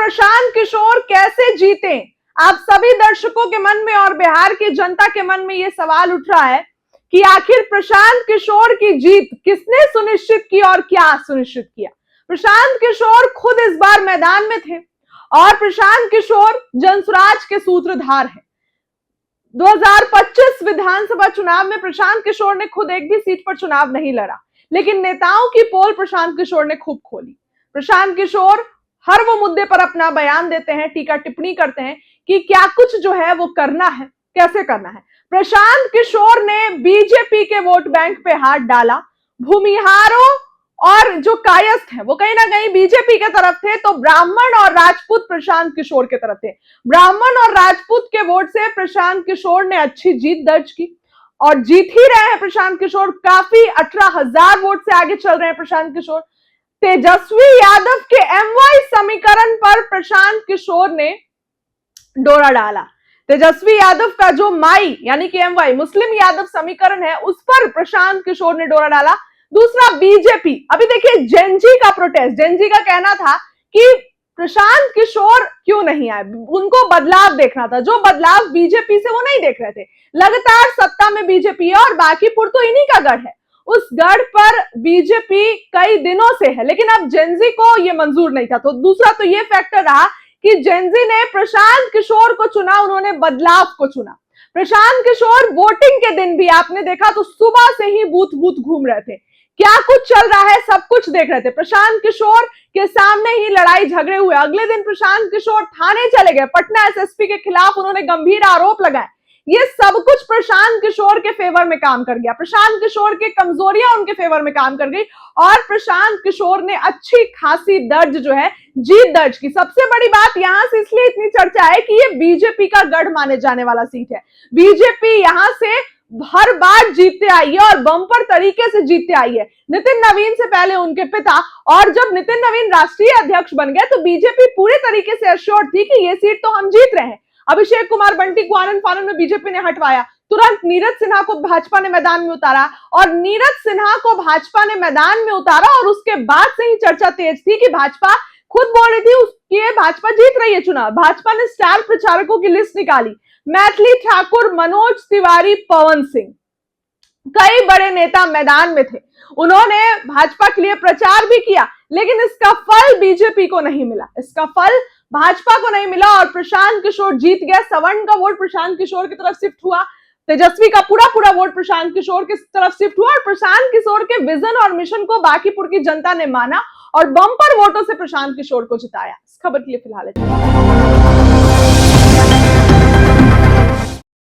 प्रशांत किशोर कैसे जीते? आप सभी दर्शकों के मन में और बिहार की जनता के मन में यह सवाल उठ रहा है कि आखिर प्रशांत किशोर की जीत किसने सुनिश्चित की और क्या सुनिश्चित किया। प्रशांत किशोर खुद इस बार मैदान में थे और प्रशांत किशोर जनसुराज के सूत्रधार हैं। 2025 विधानसभा चुनाव में प्रशांत किशोर ने खुद एक भी सीट पर चुनाव नहीं लड़ा, लेकिन नेताओं की पोल प्रशांत किशोर ने खूब खोली। प्रशांत किशोर हर वो मुद्दे पर अपना बयान देते हैं, टीका टिप्पणी करते हैं कि क्या कुछ जो है वो करना है, कैसे करना है। प्रशांत किशोर ने बीजेपी के वोट बैंक पे हाथ डाला। भूमिहारों और जो कायस्थ है वो कहीं ना कहीं बीजेपी के तरफ थे, तो ब्राह्मण और राजपूत प्रशांत किशोर के तरफ थे। ब्राह्मण और राजपूत के वोट से प्रशांत किशोर ने अच्छी जीत दर्ज की और जीत ही रहे हैं प्रशांत किशोर। काफी 18,000 वोट से आगे चल रहे हैं प्रशांत किशोर। तेजस्वी यादव के एमवाई समीकरण पर प्रशांत किशोर ने डोरा डाला। तेजस्वी यादव का जो माई यानी कि एमवाई मुस्लिम यादव समीकरण है, उस पर प्रशांत किशोर ने डोरा डाला। दूसरा बीजेपी, अभी देखिए जेनजी का प्रोटेस्ट, जेनजी का कहना था कि प्रशांत किशोर क्यों नहीं आए, उनको बदलाव देखना था। जो बदलाव बीजेपी से वो नहीं देख रहे थे। लगातार सत्ता में बीजेपी है और बाकीपुर तो इन्हीं का गढ़ है, उस गढ़ पर बीजेपी कई दिनों से है, लेकिन अब जेनजी को यह मंजूर नहीं था। तो दूसरा तो यह फैक्टर रहा कि जेनजी ने प्रशांत किशोर को चुना, उन्होंने बदलाव को चुना। प्रशांत किशोर वोटिंग के दिन भी आपने देखा तो सुबह से ही बूथ बूथ घूम रहे थे, क्या कुछ चल रहा है सब कुछ देख रहे थे। प्रशांत किशोर के सामने ही लड़ाई झगड़े हुए। अगले दिन प्रशांत किशोर थाने चले गए, पटना एसएसपी के खिलाफ उन्होंने गंभीर आरोप लगाए। ये सब कुछ प्रशांत किशोर के फेवर में काम कर गया। प्रशांत किशोर की कमजोरियां उनके फेवर में काम कर गई और प्रशांत किशोर ने अच्छी खासी दर्ज जो है जीत दर्ज की। सबसे बड़ी बात यहां से इसलिए इतनी चर्चा है कि ये बीजेपी का गढ़ माने जाने वाला सीट है। बीजेपी यहां से हर बार जीतते आई है और बम्पर तरीके से जीतते आई है। नितिन नवीन से पहले उनके पिता, और जब नितिन नवीन राष्ट्रीय अध्यक्ष बन गए तो बीजेपी पूरे तरीके से एश्योर्ड थी कि ये सीट तो हम जीत रहे हैं। अभिषेक कुमार बंटी को आनंद फानन में बीजेपी ने हटवाया, तुरंत नीरज सिन्हा को भाजपा ने मैदान में उतारा और नीरज सिन्हा को भाजपा ने मैदान में उतारा और उसके बाद से ही चर्चा तेज थी कि भाजपा खुद बोल रही थी उसकी भाजपा जीत रही है चुनाव। भाजपा ने स्टार प्रचारकों की लिस्ट निकाली, मैथिली ठाकुर, मनोज तिवारी, पवन सिंह, कई बड़े नेता मैदान में थे। उन्होंने भाजपा के लिए प्रचार भी किया, लेकिन इसका फल बीजेपी को नहीं मिला, इसका फल भाजपा को नहीं मिला और प्रशांत किशोर जीत गए। सवर्ण का वोट प्रशांत किशोर की तरफ शिफ्ट हुआ, तेजस्वी का पूरा वोट प्रशांत किशोर की तरफ शिफ्ट हुआ और प्रशांत किशोर के विजन और मिशन को बाकीपुर की जनता ने माना और बम्पर वोटों से प्रशांत किशोर को जिताया। इस खबर के लिए फिलहाल